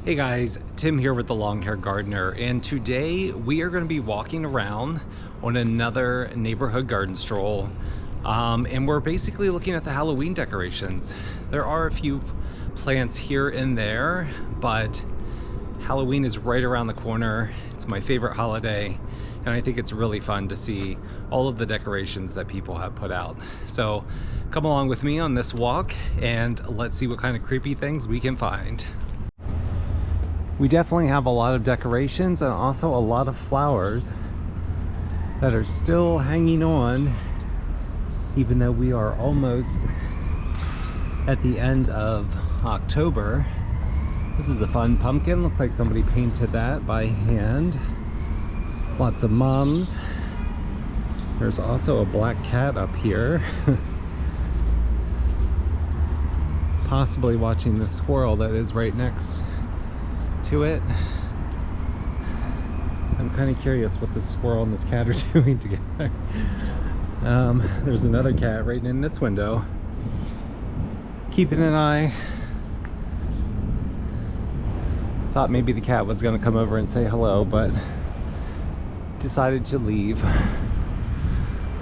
Hey guys, Tim here with the Long Hair Gardener, and today we are going to be walking around on another neighborhood garden stroll, and we're basically looking at the Halloween decorations. There are a few plants here and there, but Halloween is right around the corner. It's my favorite holiday, and I think it's really fun to see all of the decorations that people have put out. So come along with me on this walk and let's see what kind of creepy things we can find. We definitely have a lot of decorations and also a lot of flowers that are still hanging on, even though we are almost at the end of October. This is a fun pumpkin. Looks like somebody painted that by hand. Lots of mums. There's also a black cat up here. Possibly watching the squirrel that is right next to it. I'm kind of curious what this squirrel and this cat are doing together. There's another cat right in this window, keeping an eye. Thought maybe the cat was going to come over and say hello, but decided to leave.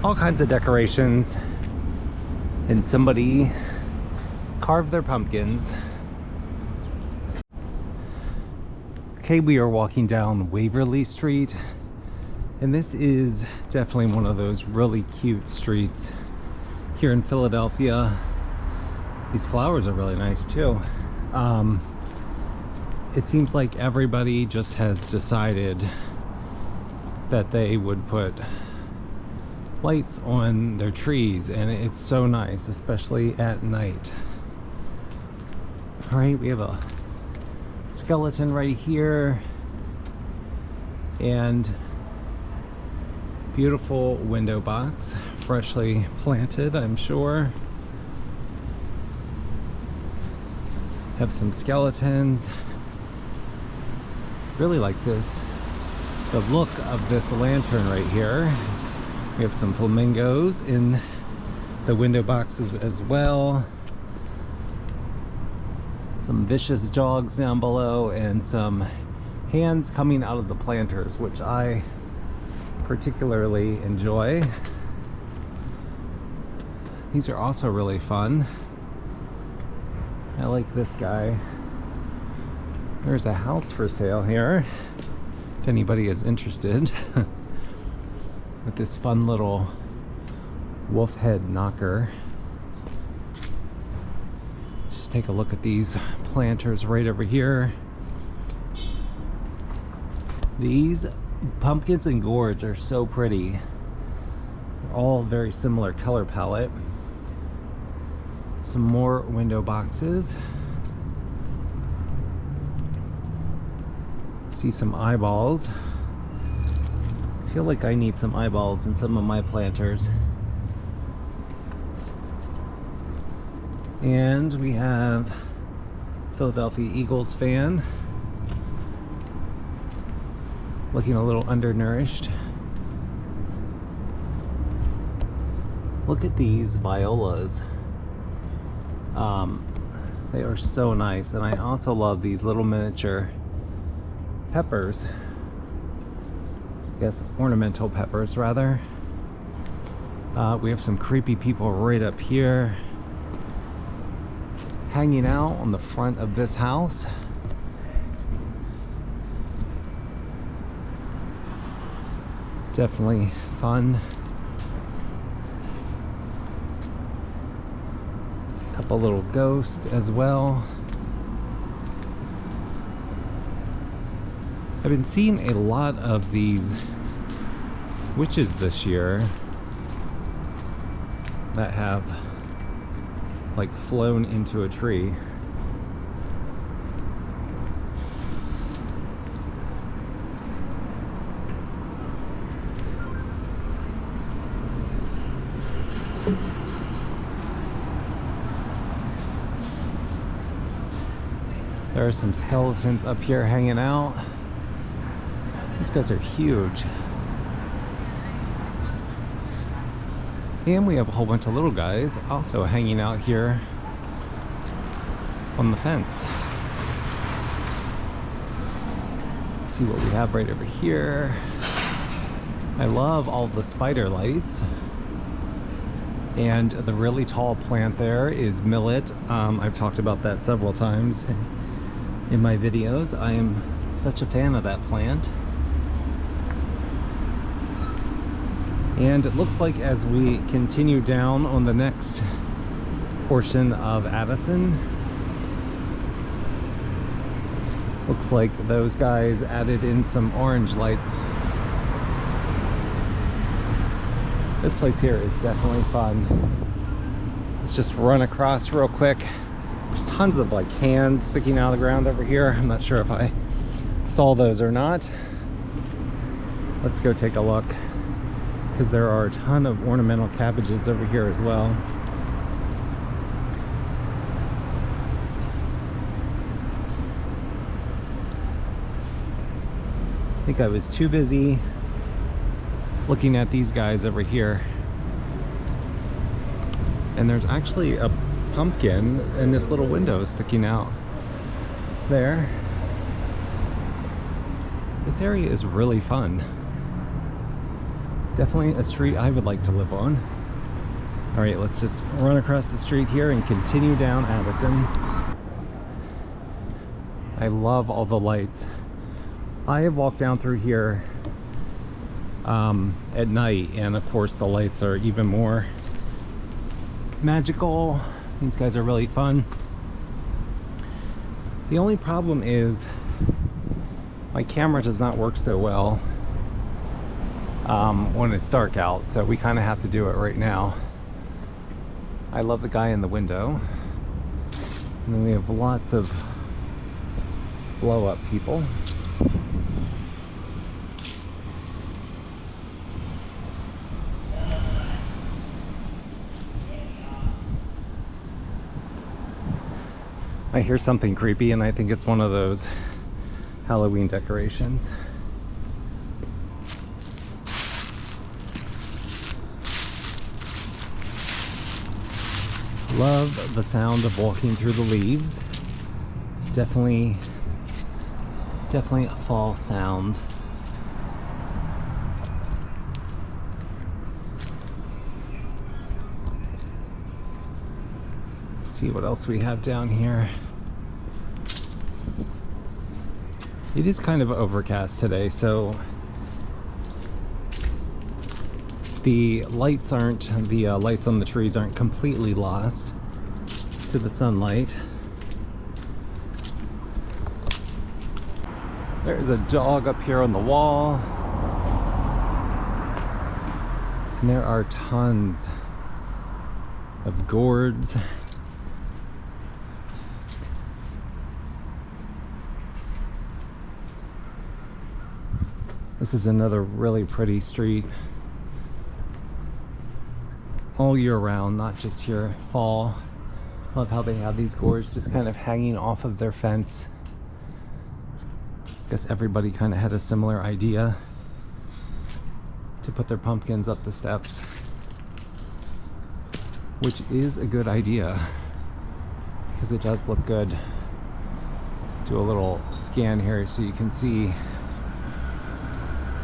All kinds of decorations, and somebody carved their pumpkins. Okay, we are walking down Waverly Street, and this is definitely one of those really cute streets here in Philadelphia. These flowers are really nice too. It seems like everybody just has decided that they would put lights on their trees, and it's so nice, especially at night. All right, we have a skeleton right here, and beautiful window box, freshly planted, I'm sure. Have some skeletons. Really like this, the look of this lantern right here. We have some flamingos in the window boxes as well. Some vicious dogs down below, and some hands coming out of the planters, which I particularly enjoy. These are also really fun. I like this guy. There's a house for sale here, if anybody is interested, with this fun little wolf head knocker. Take a look at these planters right over here. These pumpkins and gourds are so pretty. They're all very similar color palette. Some more window boxes. See some eyeballs. I feel like I need some eyeballs in some of my planters. And we have Philadelphia Eagles fan, looking a little undernourished. Look at these violas. They are so nice, and I also love these little miniature peppers. I guess ornamental peppers rather. We have some creepy people right up here, hanging out on the front of this house. Definitely fun. Couple little ghosts as well. I've been seeing a lot of these witches this year that have like flown into a tree. There are some skeletons up here hanging out. These guys are huge. And we have a whole bunch of little guys also hanging out here on the fence. See what we have right over here. I love all the spider lights. And the really tall plant there is millet. I've talked about that several times in my videos. I am such a fan of that plant. And it looks like as we continue down on the next portion of Addison, looks like those guys added in some orange lights. This place here is definitely fun. Let's just run across real quick. There's tons of like hands sticking out of the ground over here. I'm not sure if I saw those or not. Let's go take a look, because there are a ton of ornamental cabbages over here as well. I think I was too busy looking at these guys over here. And there's actually a pumpkin in this little window sticking out there. This area is really fun. Definitely a street I would like to live on. All right, let's just run across the street here and continue down Addison. I love all the lights. I have walked down through here at night, and of course the lights are even more magical. These guys are really fun. The only problem is my camera does not work so well when it's dark out, so we kind of have to do it right now. I love the guy in the window, and then we have lots of blow-up people. I hear something creepy, and I think it's one of those Halloween decorations. Love the sound of walking through the leaves. Definitely a fall sound. Let's see what else we have down here. It is kind of overcast today, so the lights on the trees aren't completely lost to the sunlight. There's a dog up here on the wall. And there are tons of gourds. This is another really pretty street. All year round, not just here fall. Love how they have these gourds just kind of hanging off of their fence. Guess everybody kind of had a similar idea to put their pumpkins up the steps, which is a good idea because it does look good. Do a little scan here so you can see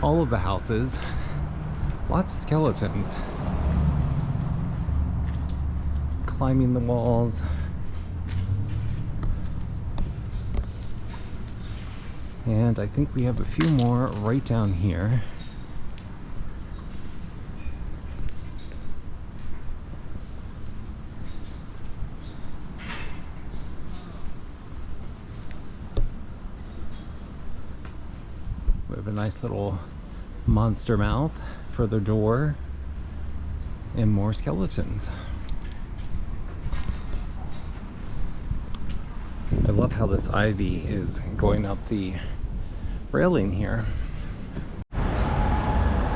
all of the houses. Lots of skeletons climbing the walls. And I think we have a few more right down here. We have a nice little monster mouth for the door and more skeletons. I love how this ivy is going up the railing here.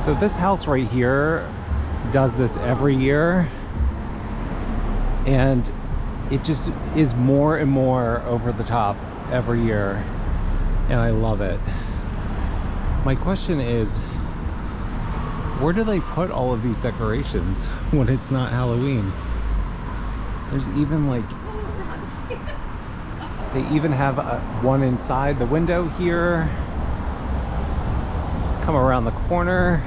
So this house right here does this every year, and it just is more and more over the top every year, and I love it. My question is, where do they put all of these decorations when it's not Halloween? There's even like, they even have one inside the window here. come around the corner.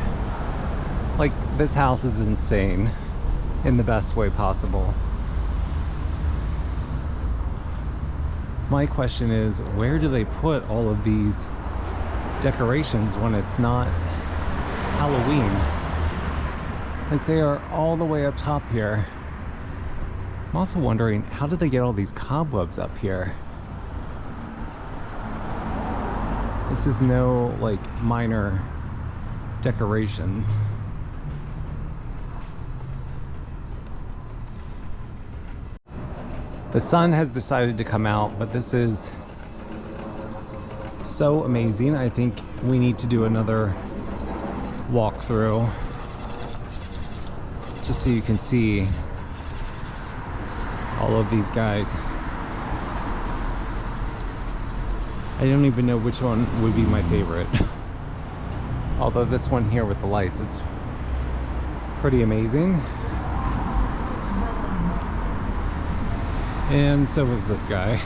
Like, this house is insane in the best way possible. My question is, where do they put all of these decorations when it's not Halloween? Like, they are all the way up top here. I'm also wondering, how did they get all these cobwebs up here? This is no, like, minor decoration. The sun has decided to come out, but this is so amazing. I think we need to do another walkthrough just so you can see all of these guys. I don't even know which one would be my favorite. Although this one here with the lights is pretty amazing. And so is this guy.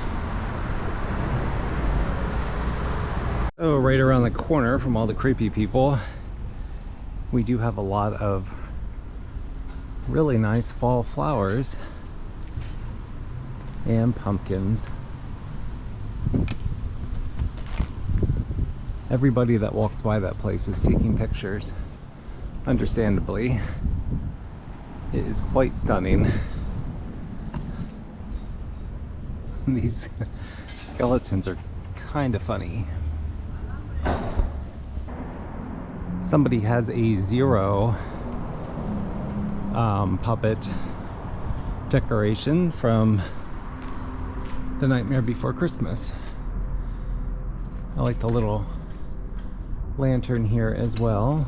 Oh, right around the corner from all the creepy people, we do have a lot of really nice fall flowers and pumpkins. Everybody that walks by that place is taking pictures, understandably. It is quite stunning. These skeletons are kind of funny. Somebody has a Zero puppet decoration from The Nightmare Before Christmas. I like the little lantern here as well.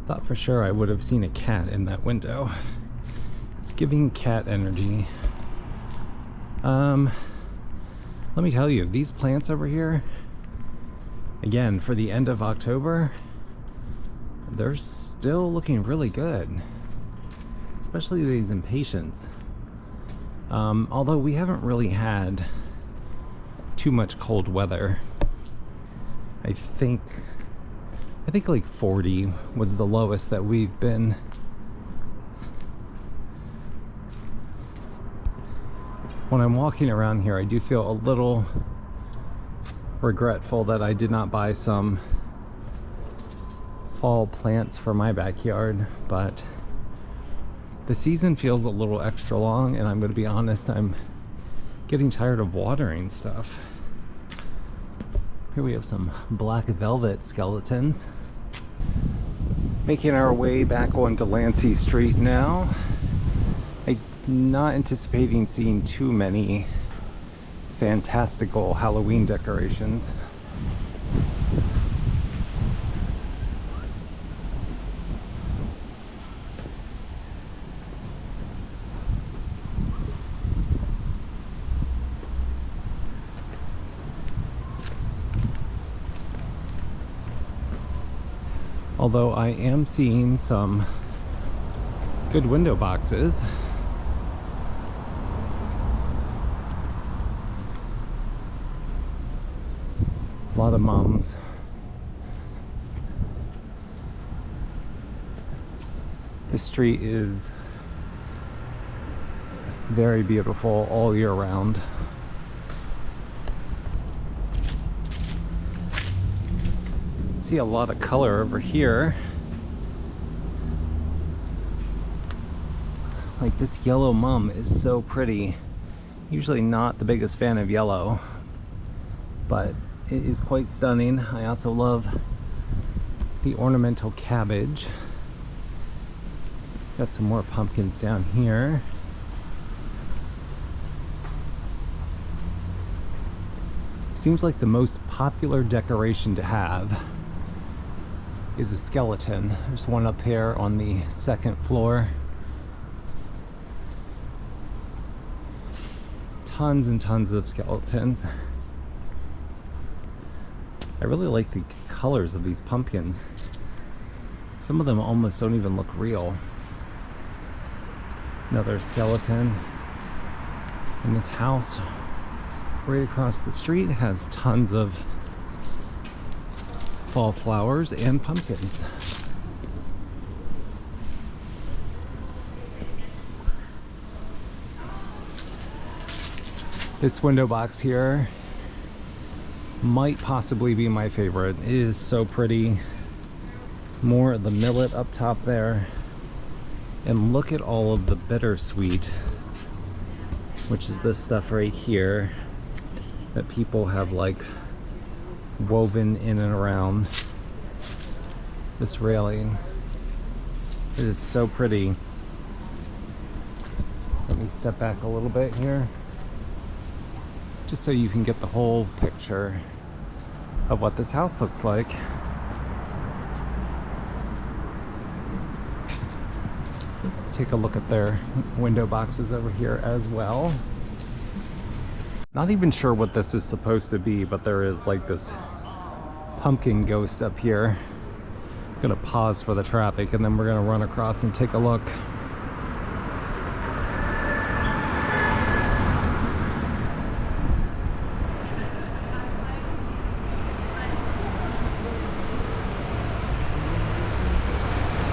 Thought for sure I would have seen a cat in that window. It's giving cat energy. Let me tell you, these plants over here, again, for the end of October, they're still looking really good. Especially these impatiens. Although we haven't really had too much cold weather. I think like 40 was the lowest that we've been. When I'm walking around here, I do feel a little regretful that I did not buy some fall plants for my backyard, but the season feels a little extra long, and I'm going to be honest, I'm getting tired of watering stuff. Here we have some black velvet skeletons. Making our way back on Delancey Street now. I'm not anticipating seeing too many fantastical Halloween decorations. Although I am seeing some good window boxes. A lot of mums. This street is very beautiful all year round. See a lot of color over here. Like, this yellow mum is so pretty. Usually not the biggest fan of yellow, but it is quite stunning. I also love the ornamental cabbage. Got some more pumpkins down here. Seems like the most popular decoration to have is a skeleton. There's one up here on the second floor. Tons and tons of skeletons. I really like the colors of these pumpkins. Some of them almost don't even look real. Another skeleton in this house right across the street has tons of fall flowers and pumpkins. This window box here might possibly be my favorite. It is so pretty. More of the millet up top there. And look at all of the bittersweet, which is this stuff right here that people have like woven in and around this railing. It is so pretty. Let me step back a little bit here, just so you can get the whole picture of what this house looks like. Take a look at their window boxes over here as well. Not even sure what this is supposed to be, but there is like this pumpkin ghost up here. I'm gonna pause for the traffic and then we're gonna run across and take a look.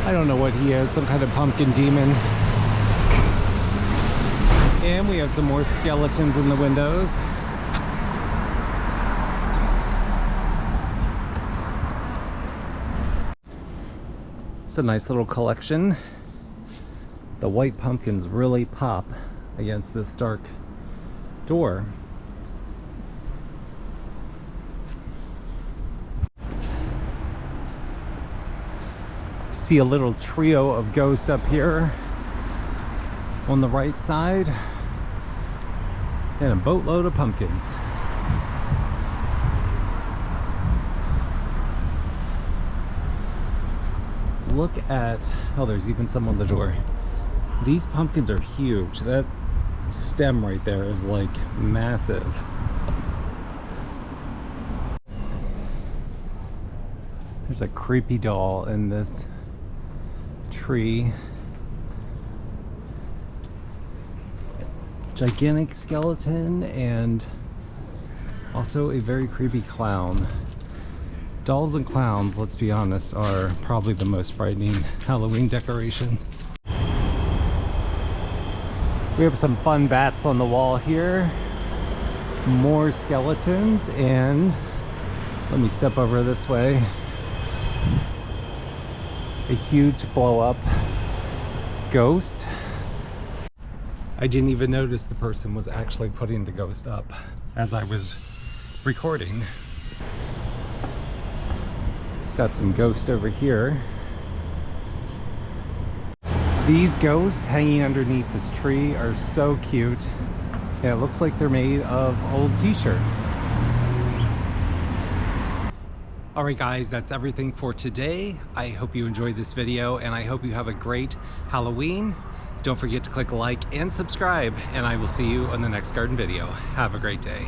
I don't know what he is, some kind of pumpkin demon. And we have some more skeletons in the windows. It's a nice little collection. The white pumpkins really pop against this dark door. See a little trio of ghosts up here on the right side, and a boatload of pumpkins. Look at, oh, there's even some on the door. These pumpkins are huge. That stem right there is like massive. There's a creepy doll in this tree. Gigantic skeleton and also a very creepy clown. Dolls and clowns, let's be honest, are probably the most frightening Halloween decoration. We have some fun bats on the wall here. More skeletons, and let me step over this way. A huge blow up ghost. I didn't even notice the person was actually putting the ghost up as I was recording. Got some ghosts over here. These ghosts hanging underneath this tree are so cute. Yeah, it looks like they're made of old t-shirts. Alright guys, that's everything for today. I hope you enjoyed this video and I hope you have a great Halloween. Don't forget to click like and subscribe, and I will see you on the next garden video. Have a great day.